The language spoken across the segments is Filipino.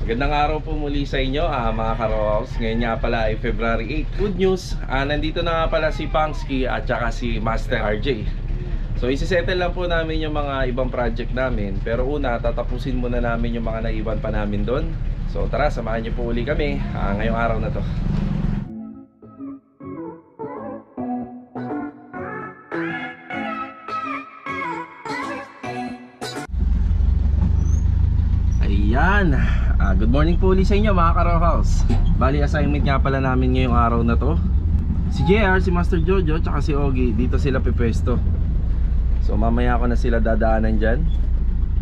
Magandang araw po muli sa inyo mga ka-Rows. Ngayon nga pala ay February 8. Good news, nandito na nga pala si Pangski at saka si Master RJ. So isisettle lang po namin yung mga ibang project namin. Pero una, tatapusin muna namin yung mga naiwan pa namin doon. So tara, samahan niyo po uli kami ngayong araw na to. Ayan, good morning po ulit sa inyo mga ka-Row House. Bali assignment nga pala namin ngayong araw na to. Si JR, si Master Jojo, tsaka si Ogie, dito sila pipwesto. So mamaya ko na sila dadaanan dyan.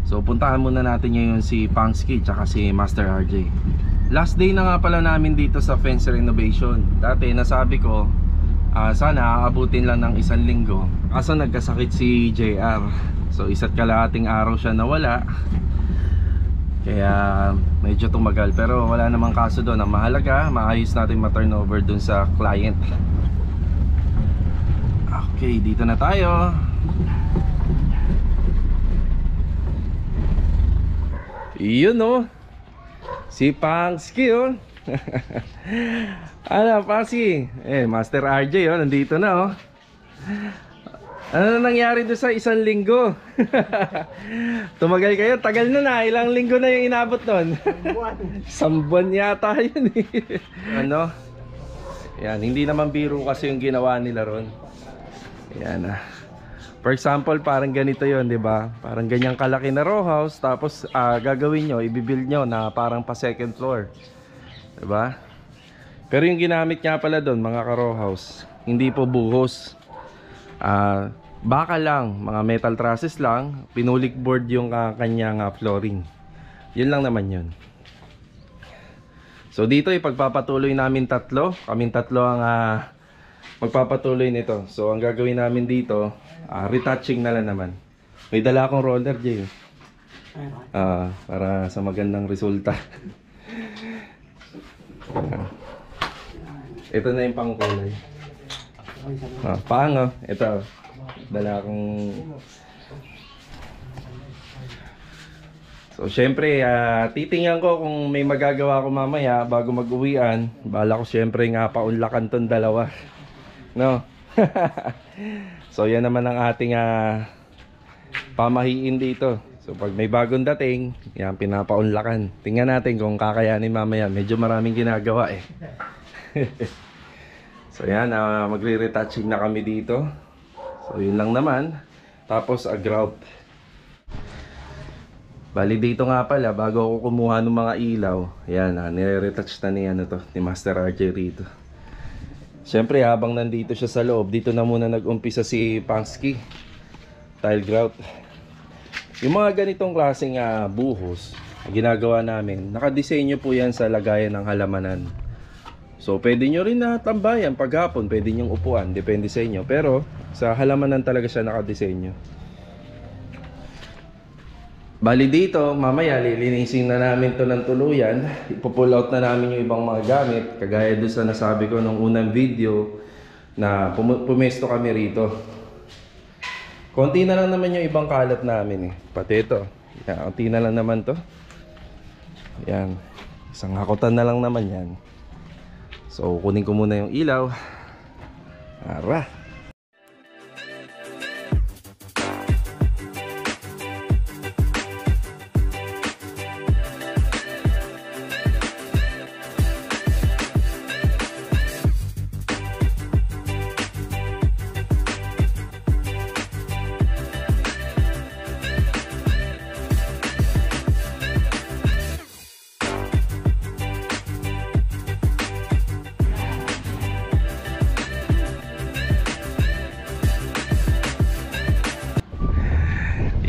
So puntahan muna natin ngayon si Pangski tsaka si Master RJ. Last day na nga pala namin dito sa fence renovation. Dati nasabi ko sana aabutin lang ng 1 linggo. Kaso nagkasakit si JR. So isa't kalahating araw siya nawala. Kaya medyo tumagal, pero wala namang kaso doon. Ang mahalaga, maayos natin ma-turnover doon sa client. Okay, dito na tayo. Yun oh, si Pangski oh. Ano Pangski? Master RJ oh, nandito na oh. Ano nangyari doon sa 1 linggo? Tumagal kayo, tagal na. Ilang linggo na yung inabot nun? 1 buwan yata yun eh. Ano? Yan, hindi naman biro kasi yung ginawa nila ron. Yan For example, parang ganito yon, di ba? Parang ganyang kalaki na row house. Tapos gagawin nyo, ibibuild nyo na parang pa second floor, di ba? Pero yung ginamit nga pala doon, mga ka-row house, hindi po buhos. Baka lang, mga metal trusses lang, pinulik board yung kanyang flooring. Yun lang naman yun. So dito ipagpapatuloy namin kaming tatlo ang magpapatuloy nito. So ang gagawin namin dito, retouching na lang naman. May dala akong roller, Jay. Para sa magandang resulta. Ito na yung pangkulay. Paang ito. Dala akong. So syempre titingnan ko kung may magagawa ko mamaya bago mag-uwian. Bala ko syempre nga paunlakan tong dalawa, no? So yan naman ang ating pamahiin dito. So pag may bagong dating, yan pinapaunlakan. Tingnan natin kung kakayanin mamaya. Medyo maraming ginagawa eh. So yan, magre-retouching na kami dito. So yun lang naman. Tapos grout. Bali dito nga pala, bago ako kumuha ng mga ilaw, yan, nire-retouch na ni Master RJ rito. Siyempre habang nandito siya sa loob, dito na muna nag-umpisa si Pangski. Tile grout. Yung mga ganitong klaseng buhos, ginagawa namin, nakadesenyo po yan sa lagayan ng halamanan. So pwede nyo rin tambayan paghapon, pwede nyong upuan, depende sa inyo. Pero sa halamanan talaga siya nakadesenyo. Bali dito, mamaya lilinisin na namin to ng tuluyan. Ipo-pull out na namin yung ibang mga gamit. Kagaya doon sa nasabi ko nung unang video na pumesto kami rito. Konti na lang naman yung ibang kalat namin eh. Pati ito, konti na lang naman to. Yan, isang hakutan na lang naman yan. So kunin ko muna yung ilaw. Ara.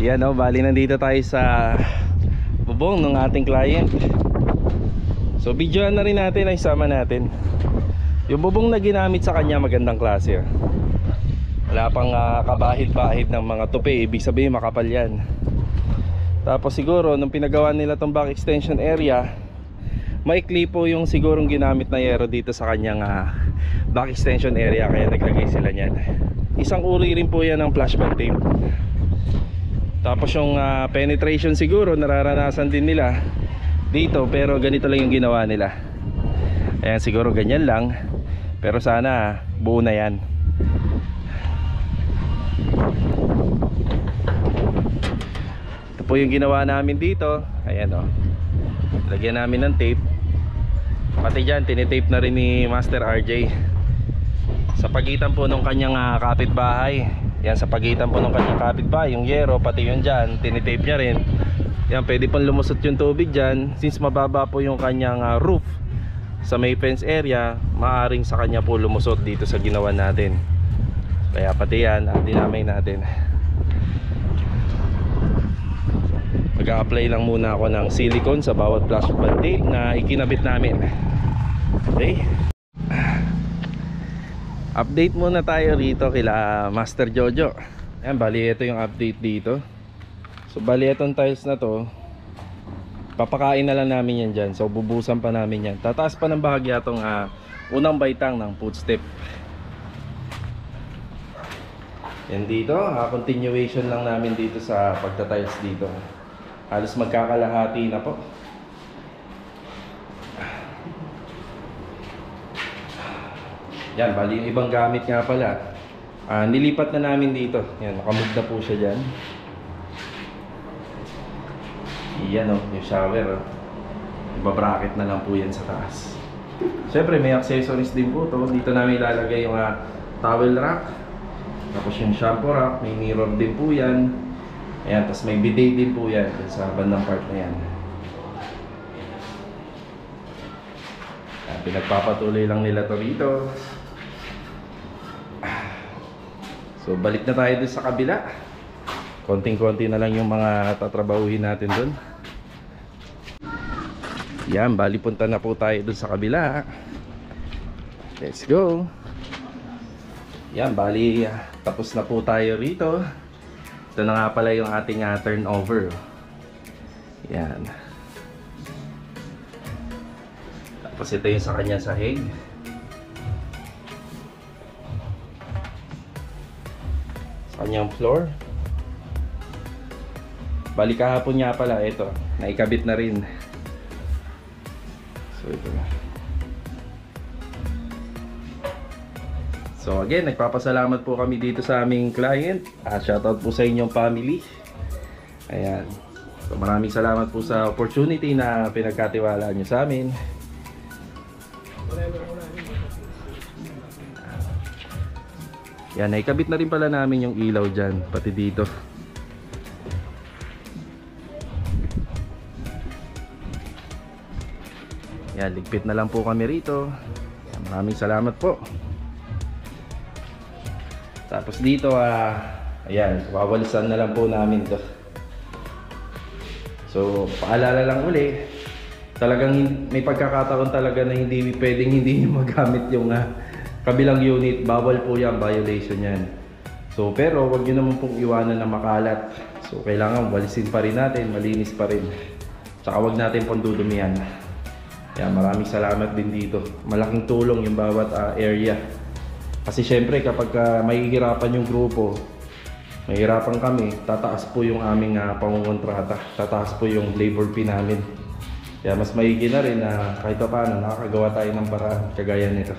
Yan bali nandito tayo sa bubong ng ating client. So videoan na rin natin, ay sama natin. Yung bubong na ginamit sa kanya magandang klase. Wala pang kabahid-bahid ng mga tupi, ibig sabihin makapal yan. Tapos siguro nung pinagawa nila tong back extension area, maikli po yung sigurong ginamit na yero dito sa kanyang back extension area, kaya naglagay sila niyan. Isang uri rin po yan ng flashband tape. Tapos yung penetration siguro nararanasan din nila dito, pero ganito lang yung ginawa nila. Ayan, siguro ganyan lang, pero sana buo na yan. Ito po yung ginawa namin dito. Ayan o, lagyan namin ng tape. Pati dyan tinitape na rin ni Master RJ sa pagitan po ng kanyang kapitbahay. Yan, sa pagitan po ng kanyang kapitbahay, yung yero, pati yun dyan, tinitape niya rin. Yan, pwede pong lumusot yung tubig dyan. Since mababa po yung kanyang roof sa may fence area, maaring sa kanya po lumusot dito sa ginawa natin. Kaya pati yan, dinamay natin. Mag-a-apply lang muna ako ng silicone sa bawat plastic band na ikinabit namin. Okay, update muna tayo rito kila Master Jojo. Ayan, bali ito yung update dito. So bali itong tiles na to, papakain na lang namin yan dyan. So bubusan pa namin yan. Tataas pa ng bahagya itong unang baitang ng footstep. Yan dito, continuation lang namin dito sa pagtatiles dito. Halos magkakalahati na po. Yan, bali yung ibang gamit nga pala, nilipat na namin dito. Yan, nakamove na po siya dyan. Yan o, yung shower o. Ibabracket na lang po yan sa taas. Siyempre may accessories din po to. Dito namin ilalagay yung towel rack. Tapos yung shampoo rack, may mirror din po yan. Ayan, tapos may bidet din po yan sa bandang part na yan. Ayan, pinagpapatuloy lang nila to rito. So balik na tayo dun sa kabila. Konting-konti na lang yung mga tatrabahuhin natin dun. Yan, bali punta na po tayo dun sa kabila. Let's go. Yan, bali tapos na po tayo rito. Ito na nga pala yung ating turnover. Yan. Tapos ito yung sa kanya sahig. Sa kanyang floor. Bali kahapon nga pala, ito, naikabit na rin. So ito na. So again, nagpapasalamat po kami dito sa aming client. Shoutout po sa inyong family. Ayan. So maraming salamat po sa opportunity na pinagkatiwala nyo sa amin. Yan, naikabit na rin pala namin yung ilaw dyan, pati dito. Yan, ligpit na lang po kami rito. Yan, maraming salamat po. Tapos dito, ayan, wawalisan na lang po namin to. So, paalala lang uli, talagang may pagkakataon talaga na hindi pwedeng hindi nyo magamit yung kabilang unit. Bawal po yan, violation yan. So, pero wag nyo naman pong iwanan na makalat. So, kailangan walisin pa rin natin, malinis pa rin. Tsaka wag natin pong dudumihan. Yan, maraming salamat din dito. Malaking tulong yung bawat area. Kasi syempre kapag mahihirapan yung grupo, mahihirapan kami, tataas po yung aming pangungontrata, tataas po yung labor fee namin. Kaya mas maigi na rin na kahit pa paano nakakagawa tayo ng paraan kagaya nito.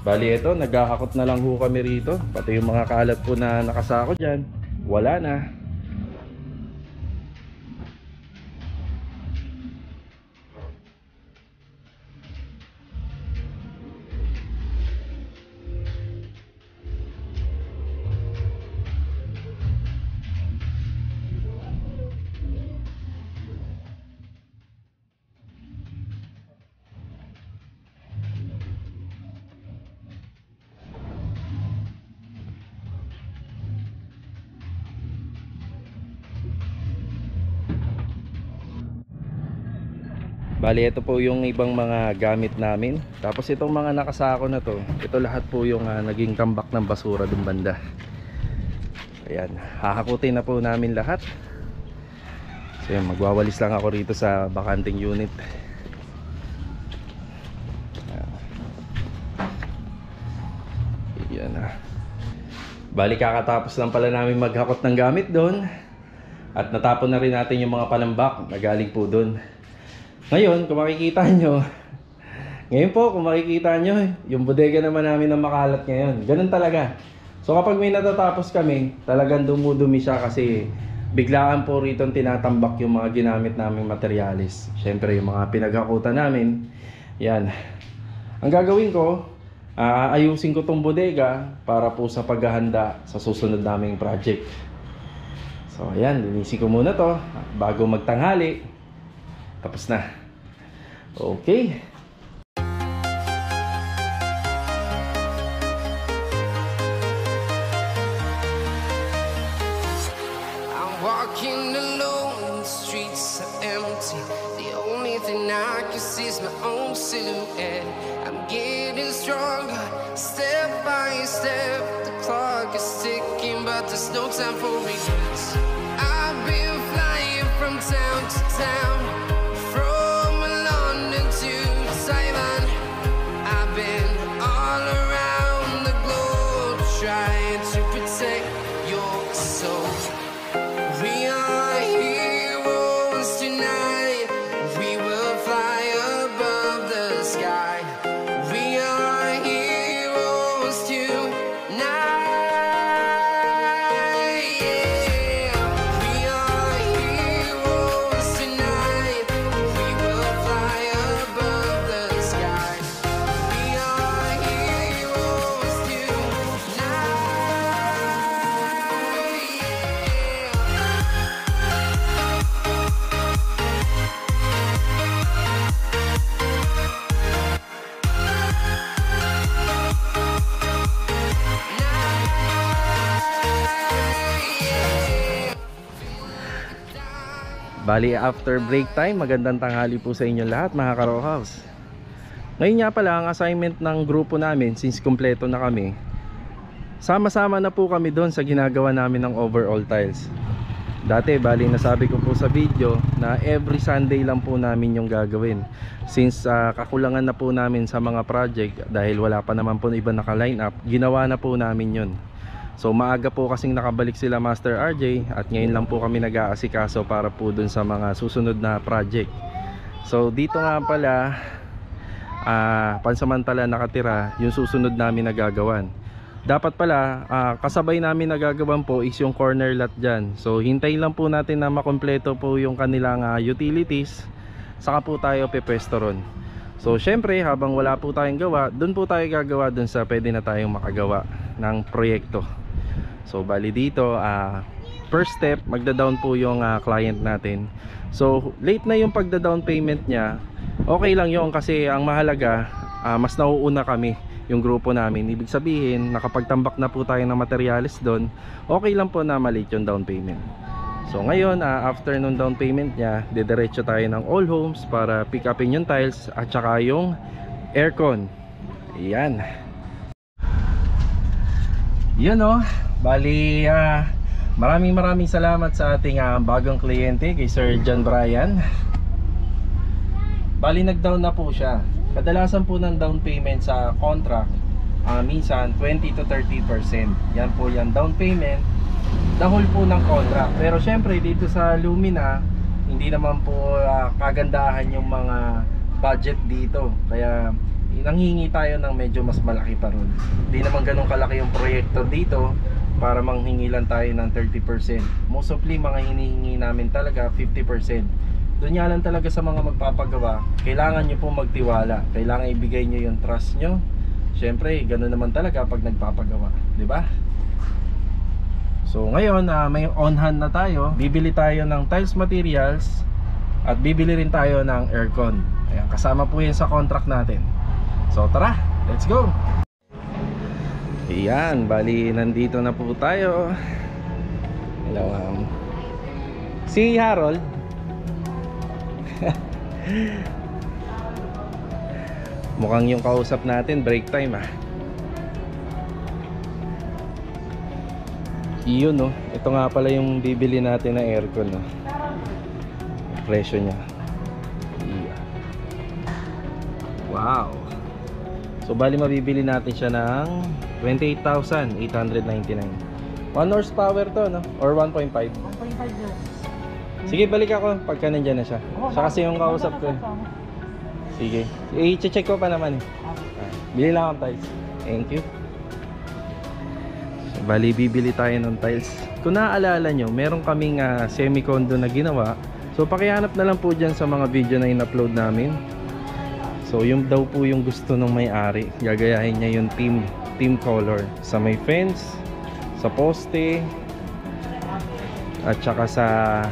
Bali ito, naghahakot na lang ho kami rito. Pati yung mga kalat po na nakasako dyan, wala na. Bali ito po yung ibang mga gamit namin. Tapos itong mga nakasako na to, ito lahat po yung naging tambak ng basura dun banda. Ayan, hahakutin na po namin lahat. So yun, magwawalis lang ako rito sa bakanting unit. Ayan na. Bali kakatapos lang pala namin maghakot ng gamit doon. At natapon na rin natin yung mga palambak na galing po dun. Ngayon, kung makikita nyo, yung bodega naman namin na makalat ngayon. Ganun talaga. So kapag may natatapos kami, talagang dumudumi siya kasi biglaan po rito tinatambak yung mga ginamit naming materyales. Siyempre yung mga pinaghakutan namin. Yan. Ang gagawin ko, ayusin ko tong bodega para po sa paghahanda sa susunod naming project. So ayan, linisin ko muna to bago magtanghali. Tapos na. Okay. Walking alone, the streets are empty. The only thing I can see is my own silhouette. I'm getting stronger, step by step. The clock is ticking, but there's no time for regrets. I've been flying from town to town, from London to Taiwan. I've been all around the globe, trying to protect your soul. We are heroes tonight. We will fly above the sky. We are heroes tonight. Yeah. We are heroes tonight. We will fly above the sky. We are heroes tonight. Bali, after break time, magandang tanghali po sa inyo lahat mga ka-row house. Ngayon nga pala, ang assignment ng grupo namin, since kumpleto na kami, sama-sama na po kami doon sa ginagawa namin ng overall tiles. Dati, bali, nasabi ko po sa video na every Sunday lang po namin yung gagawin. Since kakulangan na po namin sa mga project, dahil wala pa naman po iba naka-line up, ginawa na po namin yun. So maaga po kasing nakabalik sila Master RJ at ngayon lang po kami nag-aasikaso para po dun sa mga susunod na project. So dito nga pala pansamantala nakatira yung susunod namin nagagawan. Dapat pala kasabay namin nagagawan po is yung corner lot dyan. So hintayin lang po natin na makompleto po yung kanilang utilities, saka po tayo pepwesto ron. So syempre habang wala po tayong gawa, dun po tayo gagawa dun sa pwede na tayong makagawa ng proyekto. So bali dito first step, magda-down po yung client natin. So late na yung pagda-down payment niya. Okay lang yun kasi ang mahalaga mas nauuna kami, yung grupo namin. Ibig sabihin nakapagtambak na po tayo ng materyales doon. Okay lang po na maliit yung down payment. So ngayon after nung down payment niya, didiretso tayo ng all homes para pick upin yung tiles at saka yung aircon. Ayan. Yan o. Bali maraming salamat sa ating bagong kliyente, kay Sir John Brian. Bali nag-down na po siya. Kadalasan po ng down payment sa contract minsan 20 to 30%. Yan po yung down payment, the whole po ng contract. Pero syempre dito sa Lumina, hindi naman po kagandahan yung mga budget dito. Kaya nanghingi tayo ng medyo mas malaki pa ron. Hindi naman ganun kalaki yung proyekto dito para manghingi lang tayo ng 30%. Mostly mga hinihingi namin talaga 50%. Doon nga lang talaga sa mga magpapagawa, kailangan nyo po magtiwala. Kailangan ibigay nyo yung trust nyo. Syempre, ganun naman talaga pag nagpapagawa, di ba? So ngayon, may on hand na tayo. Bibili tayo ng tiles materials at bibili rin tayo ng aircon. Ayan, kasama po yan sa contract natin. So tara, let's go! Ayan, bali nandito na po tayo. Hello, si Harold. Mukhang yung kausap natin break time Iyon no. Ito nga pala yung bibili natin na aircon no. Presyo niya. Yeah. Wow. So bali mabibili natin siya ng 28,899. 1 horsepower to no? Or 1.5? 1.5 yun. Sige, balik ako pagka nandyan na siya. Siya kasi yung kausap ko. Sige. I-check ko pa naman. Bili lang akong tiles. Thank you. So, bali, bibili tayo ng tiles. Kung naaalala nyo, meron kaming semi-condo na ginawa. So, pakihanap na lang po dyan sa mga video na in-upload namin. So, yung daw po yung gusto ng may-ari. Gagayahin niya yung team color. Sa may fence, sa poste, at saka sa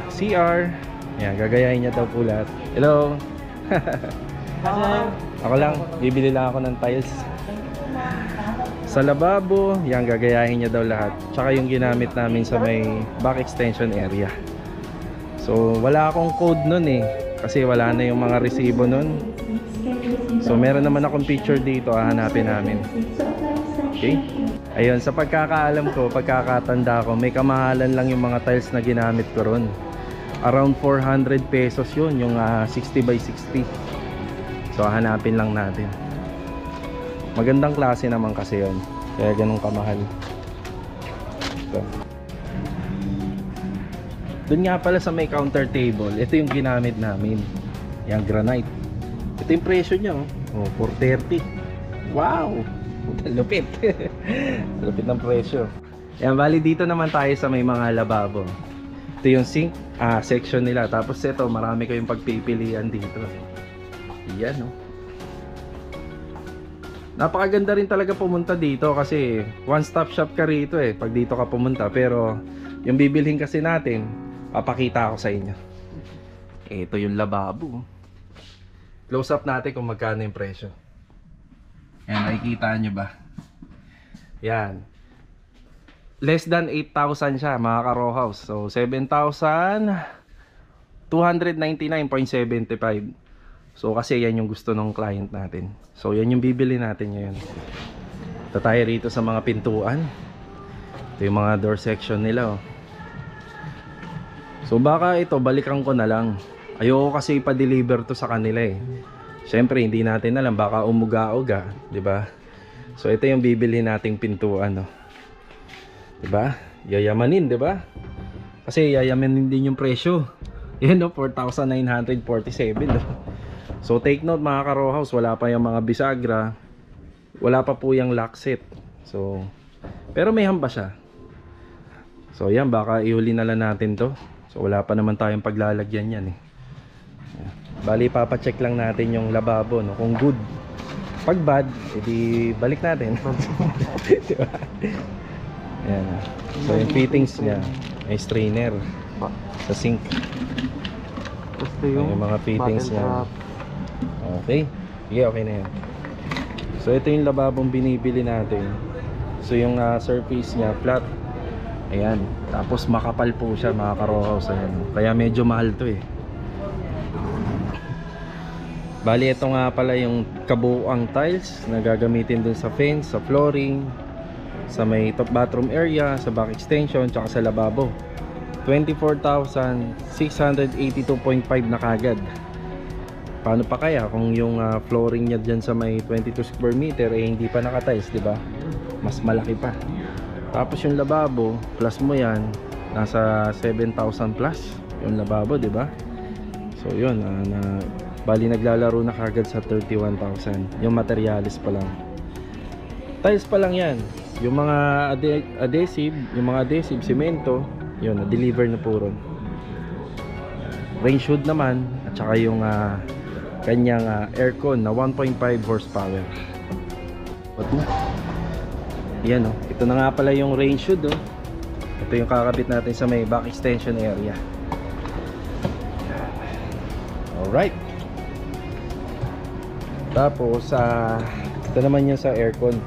CR. Yan, gagayahin niya daw po lahat. Hello! Ako lang, bibili lang ako ng tiles. Sa lababo, yan, gagayahin niya daw lahat. Tsaka yung ginamit namin sa may back extension area. So, wala akong code nun eh. Kasi wala na yung mga resibo nun. So, meron naman akong picture dito, hahanapin namin. Okay? Ayun, sa pagkakaalam ko, pagkakatanda ko, may kamahalan lang yung mga tiles na ginamit ko ron. Around 400 pesos yun, yung 60 by 60. So, hanapin lang natin. Magandang klase naman kasi yun. Kaya ganun kamahal. Ito. Doon nga pala sa may counter table, ito yung ginamit namin. Yung granite. Ito yung presyo niya, oh, 430. Wow! Lupit. Lupit ng presyo. Yan, bali dito naman tayo sa may mga lababo. Ito yung sink section nila. Tapos ito, marami kayong pagpipilian dito. Yan, oh. Napakaganda rin talaga pumunta dito kasi one stop shop ka rito eh pag dito ka pumunta. Pero yung bibilhin kasi natin, papakita ako sa inyo. Ito yung lababo. Close up natin kung magkano yung presyo. Yan, nakikita nyo ba? Yan. Less than 8,000 siya mga ka-row house. So 7,299.75. So kasi yan yung gusto ng client natin. So yan yung bibili natin ngayon. Ito tayo rito sa mga pintuan. Ito yung mga door section nila, oh. So baka ito balikan ko na lang. Ayoko kasi ipa-deliver to sa kanila eh. Siyempre hindi natin alam, baka umuga-uga, 'di ba? So ito yung bibili nating pintuan, no. 'Di ba? Yayamanin, 'di ba? Kasi yayamanin din yung presyo. Yan, no, 4,947, no. So take note mga ka-row house, wala pa yung mga bisagra. Wala pa po yung lock set. So pero may hamba siya. So yan, baka ihuli na lang natin to. So wala pa naman tayong paglalagyan yan eh. Bali papacheck lang natin yung lababo, no, kung good. Pag bad, edi balik natin. Diba? Yan. So yung fittings niya, may strainer sa sink. Yung mga fittings niya. Okay. Yeah, okay na yan. So ito yung lababong binibili natin. So yung surface niya flat. Ayan. Tapos makapal po siya mga ka-row house. Ayan. Kaya medyo mahal to eh. Bali ito nga pala yung kabuuang tiles na gagamitin dun sa fence, sa flooring, sa may top bathroom area, sa back extension, tsaka sa lababo. 24,682.5 na kagad. Paano pa kaya kung yung flooring niya dyan sa may 22 square meter eh hindi pa naka-tiles, di ba? Mas malaki pa. Tapos yung lababo, plus mo yan, nasa 7,000 plus yung lababo, di ba? So yun, bali naglalaro na kagad sa 31,000. Yung materials pa lang. Tiles pa lang yan. Yung mga adhesive, semento, yun, na-deliver na po ron. Range hood naman, at saka yung kanyang aircon na 1.5 horsepower. What na? Yan, oh. Ito na nga pala yung range hood, oh. Ito yung kakabit natin sa may back extension area. Alright. Tapos ito naman yung sa aircon.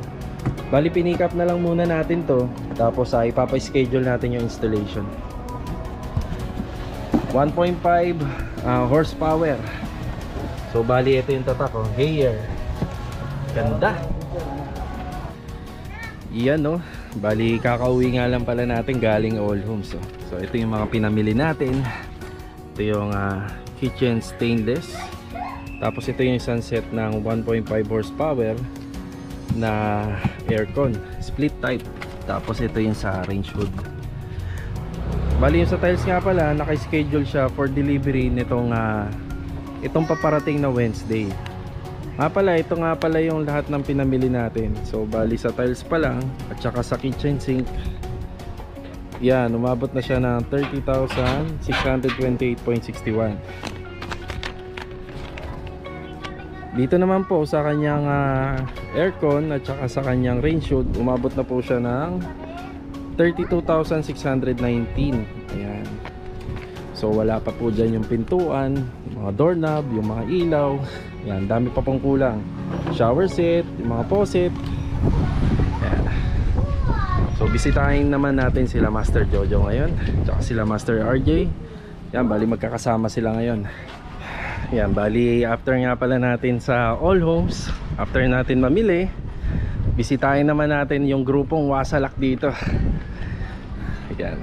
Bali pinick up na lang muna natin to. Tapos ipapa-schedule natin yung installation. 1.5 horsepower. So bali ito yung tatak, oh. Here. Ganda. Yan, no. Bali kakauwi nga lang pala natin galing All Homes, oh. So ito yung mga pinamili natin. Ito yung kitchen stainless. Tapos ito yung sunset ng 1.5 horsepower na aircon, split type. Tapos ito yung sa range hood. Bali yung sa tiles nga pala, naka-schedule siya for delivery nitong itong paparating na Wednesday. Nga pala, ito nga pala yung lahat ng pinamili natin. So bali sa tiles pa lang at saka sa kitchen sink, yan, umabot na siya ng 30,628.61. Dito naman po sa kanyang aircon at saka sa kanyang rain shield, umabot na po siya ng 32,619. Ayan. So wala pa po dyan yung pintuan, yung mga doorknob, yung mga ilaw. Ayan, dami pa pong kulang. Shower set, yung mga faucet. Ayan. So bisitahin naman natin sila Master Jojo ngayon, tsaka sila Master RJ. Ayan, bali magkakasama sila ngayon. Ayan, bali after nga pala natin sa All Homes, after natin mamili, bisitahin naman natin yung grupong Wasalak dito. Ayan.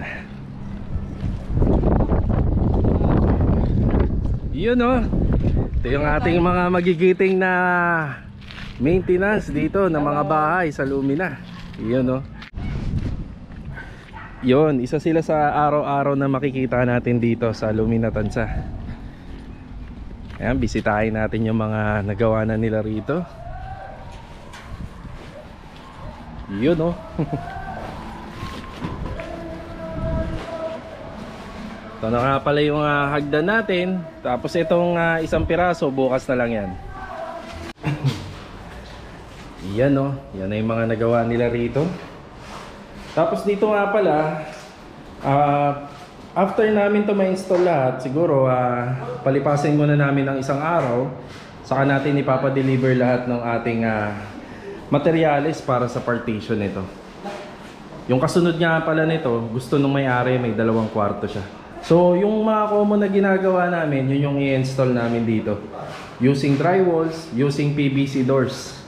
Yun o. Ito yung ating mga magigiting na maintenance dito ng mga bahay sa Lumina. Yun o. Yun, isa sila sa araw-araw na makikita natin dito sa Lumina Tansa. Ayan, bisitahin natin yung mga nagawa na nila rito. Yun o. Ito na nga pala yung hagdan natin. Tapos itong isang piraso, bukas na lang yan. Yan o. Yan na yung mga nagawa nila rito. Tapos dito nga pala, after namin to ma-install lahat, siguro palipasin muna namin ng isang araw. Saka natin ipapadeliver lahat ng ating materyales para sa partition nito. Yung kasunod nga pala nito, gusto nung may-ari may 2 kwarto siya. So yung mga common na ginagawa namin, yun yung i-install namin dito. Using drywalls, using PVC doors.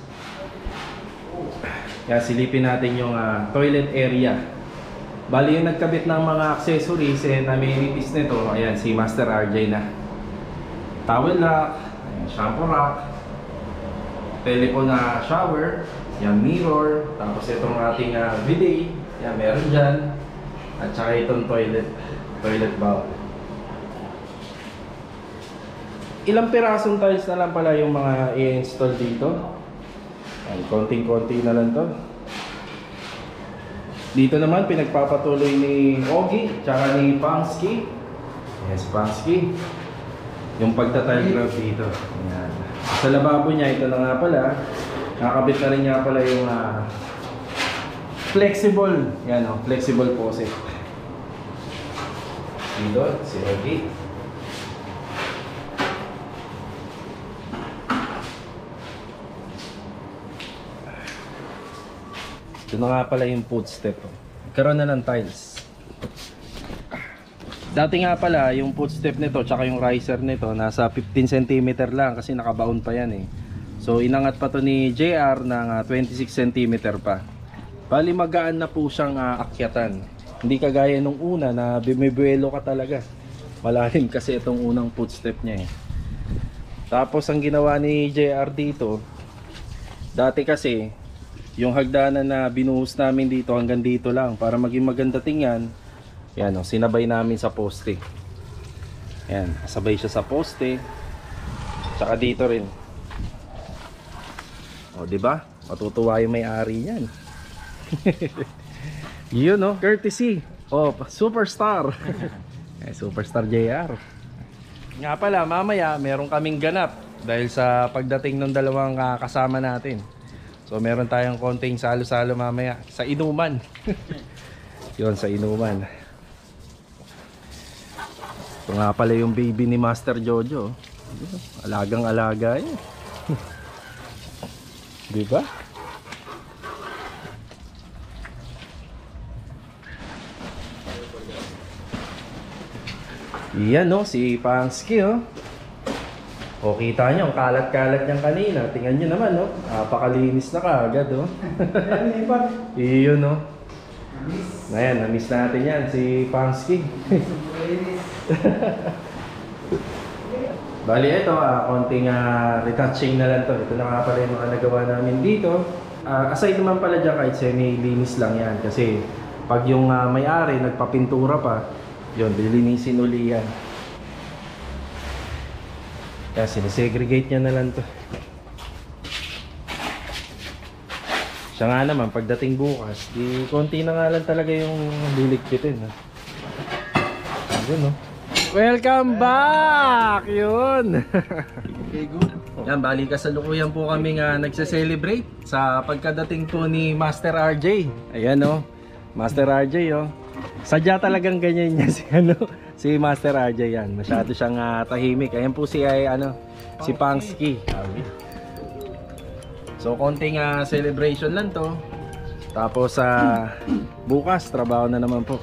Yan, silipin natin yung toilet area. Bali yung nagkabit ng mga accessories and amenities nito, ayan si Master RJ na. Towel rack, ayan, shampoo rack, telephone na shower, yan mirror, tapos itong ating bidet, yan meron dyan, at saka itong toilet bowl. Ilang pirasong tiles na lang pala yung mga i-install dito. Ay, konting-konti na lang to. Dito naman pinagpapatuloy ni Ogie tsaka ni Pangsky. Yes, Pangsky. Yung pagta-tile grout dito. Ayan. Sa lababo niya, ito na nga pala. Nakakabit na rin nga pala yung flexible. Yan o, flexible faucet. Dito, si Ogie. Ito na nga pala yung footstep. Karoon na ng tiles. Dati nga pala yung footstep nito tsaka yung riser nito nasa 15 cm lang kasi nakabaon pa yan eh. So inangat pa to ni JR ng 26 cm pa. Bali magaan na po siyang akyatan. Hindi kagaya nung una na bumibuelo ka talaga. Malalim kasi itong unang footstep niya eh. Tapos ang ginawa ni JR dito, dati kasi yung hagdanan na binuhos namin dito hanggang dito lang para maging maganda tingnan. Yan o, sinabay namin sa poste. Yan, sabay siya sa poste. Tsaka dito rin. O, di ba? Matutuwa yung may-ari niyan. Yun o, courtesy of Superstar. Superstar JR. Nga pala, mamaya meron kaming ganap dahil sa pagdating ng dalawang kasama natin. So meron tayong konting salo-salo mamaya sa inuman. Yun, sa inuman. Ito nga pala yung baby ni Master Jojo. Alagang-alaga yun. Diba? Yan no, si Pangsky oh. O kita nyo, ang kalat-kalat niyang kanina. Tingnan nyo naman no, napakalinis na kaagad oh. Iyon no. Ayan, na-miss natin yan, si Pangsky. Bali ito, konting retouching na lang to. Ito na nga pala yung mga nagawa namin dito. Aside naman pala dyan kahit semi-linis lang yan. Kasi pag yung may-ari nagpapintura pa, Yun, lilinisin uli yan. Kaya sinesegregate niya na lang to. Siya nga naman, pagdating bukas, di konti na nga lang talaga yung liligpitin. Yun, no? Welcome back! Yun! Okay, good. Yan, bali kasalukuyan po kami nga nagse-celebrate sa pagkadating po ni Master RJ. Ayan, no? Master RJ, oh. Sadya talagang ganyan niya si, si Master RJ yan. Masyado siyang tahimik. Ayan po si, si Pangski. So, konting celebration lang to. Tapos, bukas, trabaho na naman po.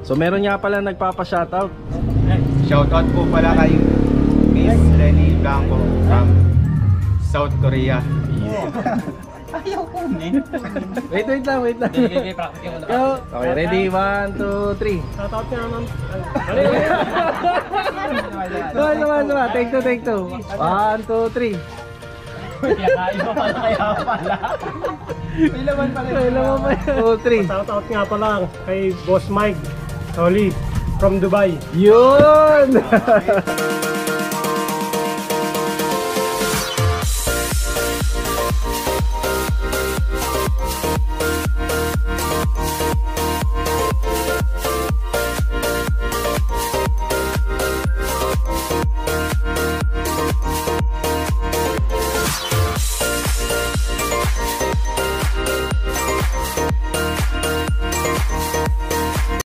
So, meron nga pala nagpapa-shoutout. Shoutout po pala kay Miss Lenny Blanco from South Korea. Ayaw ko din. Wait lang. Okay, ready? 1, 2, 3. Shoutout ka naman. Sama. Take two. 1, 2, 3. Iba pala kaya pala. May laman pala. 2, 3. Shoutout nga pala kay Boss Mike Tolly from Dubai. Yun!